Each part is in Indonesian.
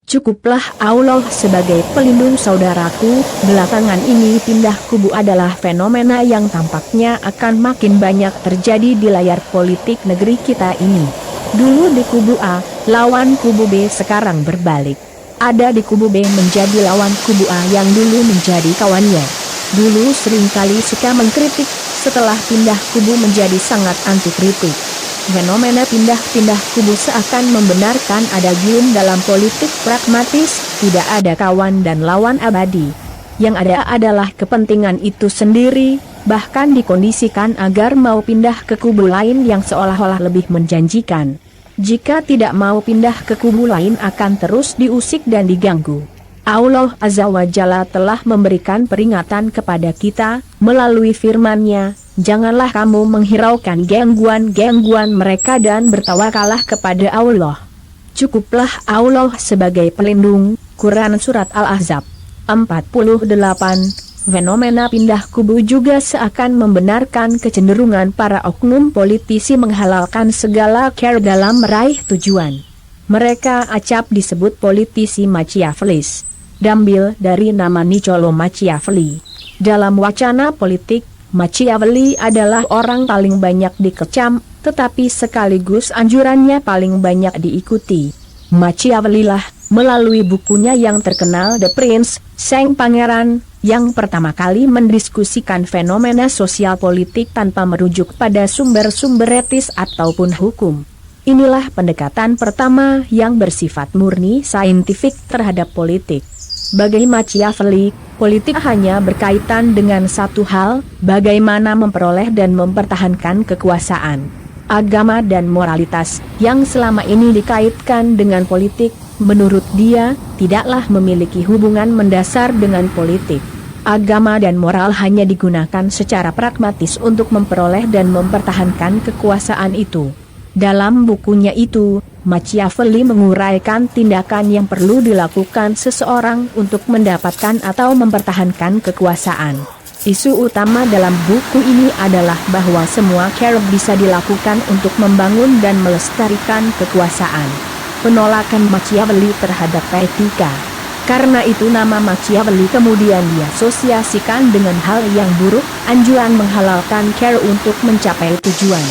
Cukuplah Allah sebagai pelindung saudaraku, belakangan ini pindah kubu adalah fenomena yang tampaknya akan makin banyak terjadi di layar politik negeri kita ini. Dulu di kubu A, lawan kubu B sekarang berbalik. Ada di kubu B menjadi lawan kubu A yang dulu menjadi kawannya. Dulu seringkali suka mengkritik, setelah pindah kubu menjadi sangat anti kritik. Fenomena pindah-pindah kubu seakan membenarkan ada gium dalam politik pragmatis, tidak ada kawan dan lawan abadi. Yang ada adalah kepentingan itu sendiri, bahkan dikondisikan agar mau pindah ke kubu lain yang seolah-olah lebih menjanjikan. Jika tidak mau pindah ke kubu lain akan terus diusik dan diganggu. Allah Azza wa Jalla telah memberikan peringatan kepada kita, melalui firman-Nya, janganlah kamu menghiraukan gangguan-gangguan mereka dan bertawakallah kepada Allah. Cukuplah Allah sebagai pelindung. Quran Surat Al-Ahzab 48. Fenomena pindah kubu juga seakan membenarkan kecenderungan para oknum politisi menghalalkan segala cara dalam meraih tujuan. Mereka acap disebut politisi Machiavellis. Diambil dari nama Niccolo Machiavelli. Dalam wacana politik, Machiavelli adalah orang paling banyak dikecam, tetapi sekaligus anjurannya paling banyak diikuti. Machiavelli lah, melalui bukunya yang terkenal The Prince, Sang Pangeran, yang pertama kali mendiskusikan fenomena sosial politik tanpa merujuk pada sumber-sumber etis ataupun hukum. Inilah pendekatan pertama yang bersifat murni saintifik terhadap politik. Bagi Machiavelli, politik hanya berkaitan dengan satu hal, bagaimana memperoleh dan mempertahankan kekuasaan. Agama dan moralitas, yang selama ini dikaitkan dengan politik, menurut dia, tidaklah memiliki hubungan mendasar dengan politik. Agama dan moral hanya digunakan secara pragmatis untuk memperoleh dan mempertahankan kekuasaan itu. Dalam bukunya itu, Machiavelli menguraikan tindakan yang perlu dilakukan seseorang untuk mendapatkan atau mempertahankan kekuasaan. Isu utama dalam buku ini adalah bahwa semua cara bisa dilakukan untuk membangun dan melestarikan kekuasaan. Penolakan Machiavelli terhadap etika. Karena itu nama Machiavelli kemudian diasosiasikan dengan hal yang buruk, anjuran menghalalkan cara untuk mencapai tujuan.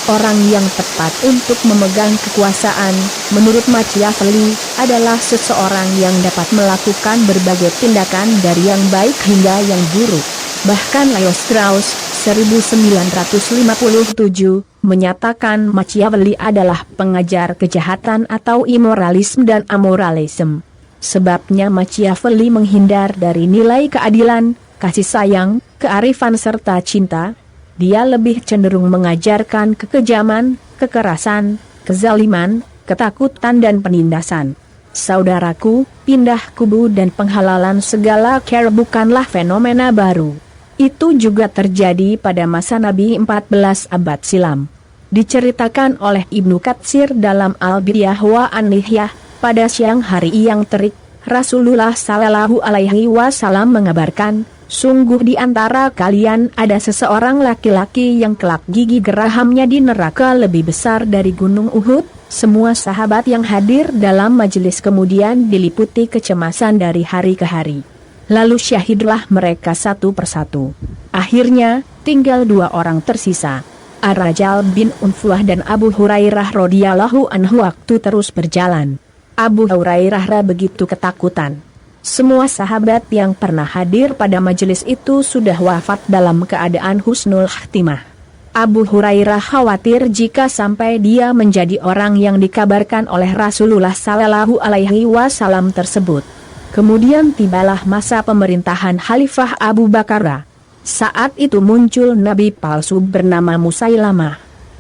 Orang yang tepat untuk memegang kekuasaan, menurut Machiavelli, adalah seseorang yang dapat melakukan berbagai tindakan dari yang baik hingga yang buruk. Bahkan Leo Strauss, 1957, menyatakan Machiavelli adalah pengajar kejahatan atau imoralisme dan amoralisme. Sebabnya Machiavelli menghindar dari nilai keadilan, kasih sayang, kearifan serta cinta. Dia lebih cenderung mengajarkan kekejaman, kekerasan, kezaliman, ketakutan dan penindasan. Saudaraku, pindah kubu dan penghalalan segala cara bukanlah fenomena baru. Itu juga terjadi pada masa Nabi 14 abad silam. Diceritakan oleh Ibnu Katsir dalam Al-Bidayah wa An-Nihayah, pada siang hari yang terik, Rasulullah Shallallahu Alaihi Wasallam mengabarkan, sungguh di antara kalian ada seseorang laki-laki yang kelak gigi gerahamnya di neraka lebih besar dari gunung Uhud. Semua sahabat yang hadir dalam majelis kemudian diliputi kecemasan dari hari ke hari. Lalu syahidlah mereka satu persatu. Akhirnya, tinggal 2 orang tersisa. Ar-Rajal bin Unfuah dan Abu Hurairah radhiyallahu anhu. Waktu terus berjalan. Abu Hurairah begitu ketakutan. Semua sahabat yang pernah hadir pada majelis itu sudah wafat dalam keadaan husnul khatimah. Abu Hurairah khawatir jika sampai dia menjadi orang yang dikabarkan oleh Rasulullah Sallallahu Alaihi Wasallam tersebut. Kemudian tibalah masa pemerintahan Khalifah Abu Bakar. Saat itu muncul nabi palsu bernama Musailamah.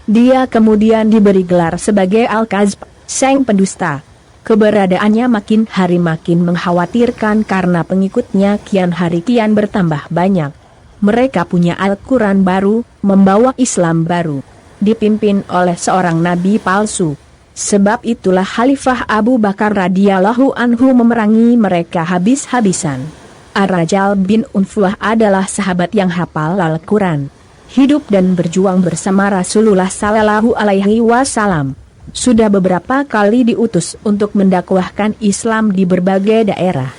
Dia kemudian diberi gelar sebagai Al-Kazb, sang pendusta. Keberadaannya makin hari makin mengkhawatirkan karena pengikutnya kian hari kian bertambah banyak. Mereka punya Al-Quran baru, membawa Islam baru, dipimpin oleh seorang nabi palsu. Sebab itulah Khalifah Abu Bakar radhiyallahu anhu memerangi mereka habis-habisan. Ar-Rajal bin Unfuah adalah sahabat yang hafal Al-Quran. Hidup dan berjuang bersama Rasulullah Sallallahu Alaihi Wasallam. Sudah beberapa kali diutus untuk mendakwahkan Islam di berbagai daerah.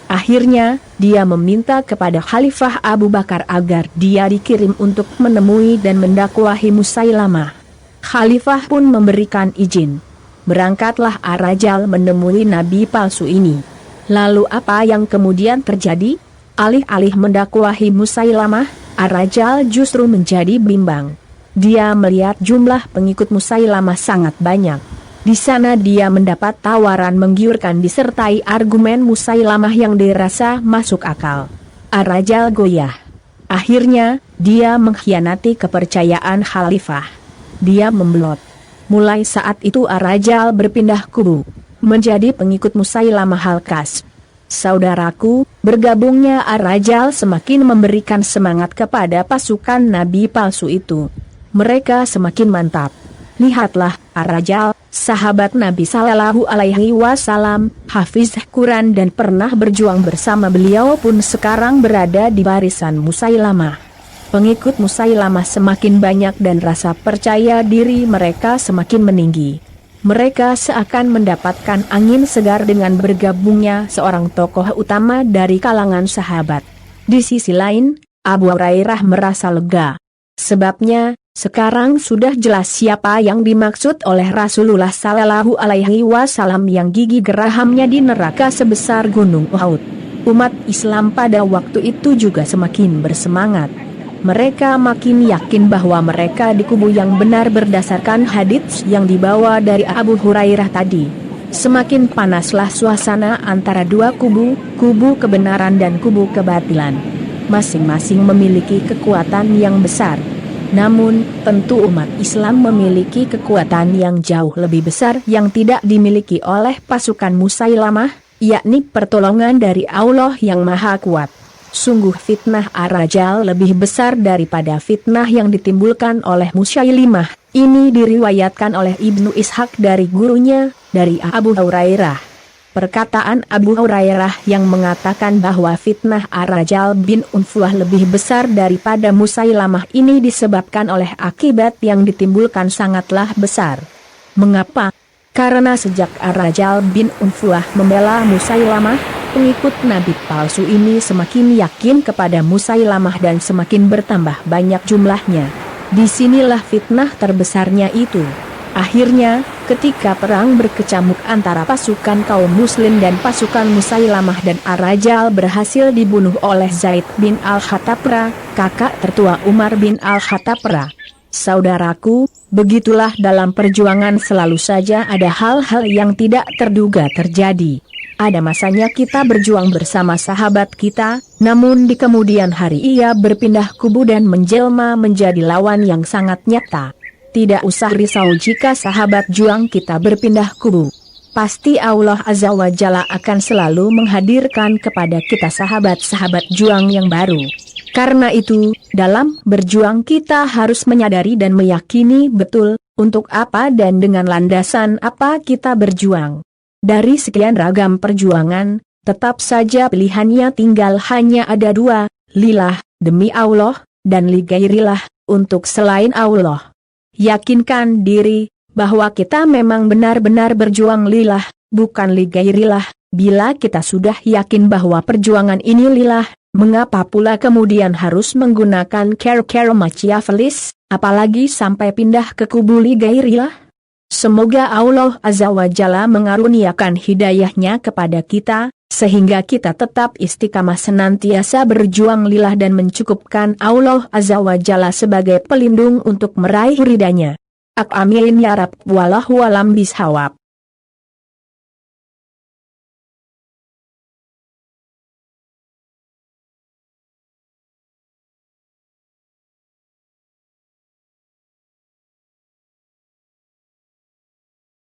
Akhirnya, dia meminta kepada Khalifah Abu Bakar agar dia dikirim untuk menemui dan mendakwahi Musailamah. Khalifah pun memberikan izin. Berangkatlah Ar-Rajal menemui nabi palsu ini. Lalu apa yang kemudian terjadi? Alih-alih mendakwahi Musailamah, Ar-Rajal justru menjadi bimbang. Dia melihat jumlah pengikut Musailamah sangat banyak. Di sana dia mendapat tawaran menggiurkan disertai argumen Musailamah yang dirasa masuk akal. Ar-Rajal goyah. Akhirnya, dia mengkhianati kepercayaan Khalifah. Dia membelot. Mulai saat itu Ar-Rajal berpindah kubu, menjadi pengikut Musailamah Al-Kazdzab. Saudaraku, bergabungnya Ar-Rajal semakin memberikan semangat kepada pasukan nabi palsu itu. Mereka semakin mantap. Lihatlah, Ar-Rajal, sahabat Nabi Sallallahu Alaihi Wasallam, hafiz Quran dan pernah berjuang bersama beliau pun sekarang berada di barisan Musailamah. Pengikut Musailamah semakin banyak dan rasa percaya diri mereka semakin meninggi. Mereka seakan mendapatkan angin segar dengan bergabungnya seorang tokoh utama dari kalangan sahabat. Di sisi lain, Abu Hurairah merasa lega. Sebabnya, sekarang sudah jelas siapa yang dimaksud oleh Rasulullah Sallallahu Alaihi Wasallam yang gigi gerahamnya di neraka sebesar gunung Uhud. Umat Islam pada waktu itu juga semakin bersemangat. Mereka makin yakin bahwa mereka di kubu yang benar berdasarkan hadits yang dibawa dari Abu Hurairah tadi. Semakin panaslah suasana antara dua kubu, kubu kebenaran dan kubu kebatilan. Masing-masing memiliki kekuatan yang besar. Namun, tentu umat Islam memiliki kekuatan yang jauh lebih besar yang tidak dimiliki oleh pasukan Musailamah, yakni pertolongan dari Allah yang Maha Kuat. Sungguh fitnah Ar-Rajal lebih besar daripada fitnah yang ditimbulkan oleh Musailimah. Ini diriwayatkan oleh Ibnu Ishaq dari gurunya, dari Abu Hurairah. Perkataan Abu Hurairah yang mengatakan bahwa fitnah Ar-Rajal bin Unfuah lebih besar daripada Musailamah ini disebabkan oleh akibat yang ditimbulkan sangatlah besar. Mengapa? Karena sejak Ar-Rajal bin Unfuah membela Musailamah, pengikut nabi palsu ini semakin yakin kepada Musailamah dan semakin bertambah banyak jumlahnya. Disinilah fitnah terbesarnya itu. Akhirnya, ketika perang berkecamuk antara pasukan kaum muslim dan pasukan Musailamah dan Ar-Rajal berhasil dibunuh oleh Zaid bin Al-Khattabra, kakak tertua Umar bin Al-Khattabra. Saudaraku, begitulah dalam perjuangan selalu saja ada hal-hal yang tidak terduga terjadi. Ada masanya kita berjuang bersama sahabat kita, namun di kemudian hari ia berpindah kubu dan menjelma menjadi lawan yang sangat nyata. Tidak usah risau jika sahabat juang kita berpindah kubu. Pasti Allah Azza wa Jalla akan selalu menghadirkan kepada kita sahabat-sahabat juang yang baru. Karena itu, dalam berjuang kita harus menyadari dan meyakini betul, untuk apa dan dengan landasan apa kita berjuang. Dari sekian ragam perjuangan, tetap saja pilihannya tinggal hanya ada dua, lillah, demi Allah, dan ligairillah, untuk selain Allah. Yakinkan diri, bahwa kita memang benar-benar berjuang lillah, bukan ligairillah. Bila kita sudah yakin bahwa perjuangan ini lillah, mengapa pula kemudian harus menggunakan cara-cara Machiavellis, apalagi sampai pindah ke kubu ligairillah? Semoga Allah Azza wa Jalla mengaruniakan hidayahnya kepada kita, sehingga kita tetap istiqamah senantiasa berjuang lillah dan mencukupkan Allah Azza wa Jalla sebagai pelindung untuk meraih ridhanya. Amin ya Rabb, wallahu a'lam bishawab.